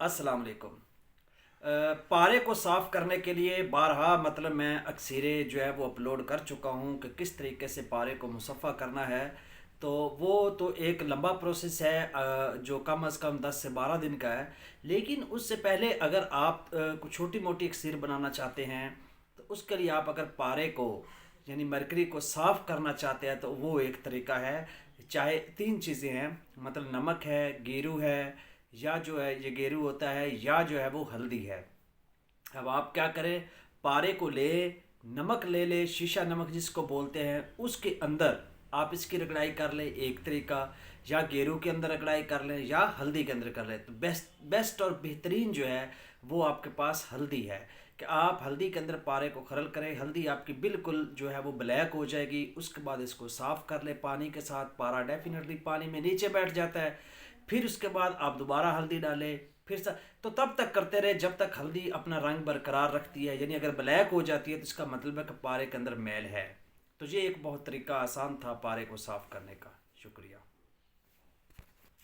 अस्सलाम वालेकुम। पारे को साफ़ करने के लिए बारहा मैं अक्सरे जो है वो अपलोड कर चुका हूँ कि किस तरीके से पारे को मुसफ़ा करना है। तो वो तो एक लंबा प्रोसेस है, जो कम अज़ कम 10 से 12 दिन का है। लेकिन उससे पहले अगर आप कुछ छोटी मोटी अक्सर बनाना चाहते हैं तो उसके लिए आप अगर पारे को यानी मरकरी को साफ़ करना चाहते हैं तो वो एक तरीका है। चाहे तीन चीज़ें हैं, नमक है, गेरू है, या जो है ये गेरू होता है, या जो है वो हल्दी है। अब आप क्या करें, पारे को ले, नमक ले ले, शीशा नमक जिसको बोलते हैं, उसके अंदर आप इसकी रगड़ाई कर लें एक तरीका, या गेरू के अंदर रगड़ाई कर लें या हल्दी के अंदर कर लें। तो बेस्ट बेस्ट और बेहतरीन जो है वो आपके पास हल्दी है कि आप हल्दी के अंदर पारे को खरल करें। हल्दी आपकी बिल्कुल जो है वो ब्लैक हो जाएगी। उसके बाद इसको साफ़ कर लें पानी के साथ। पारा डेफिनेटली पानी में नीचे बैठ जाता है। फिर उसके बाद आप दोबारा हल्दी डालें। फिर तो तब तक करते रहे जब तक हल्दी अपना रंग बरकरार रखती है। यानी अगर ब्लैक हो जाती है तो इसका मतलब है कि पारे के अंदर मैल है। तो ये एक बहुत तरीका आसान था पारे को साफ़ करने का। शुक्रिया।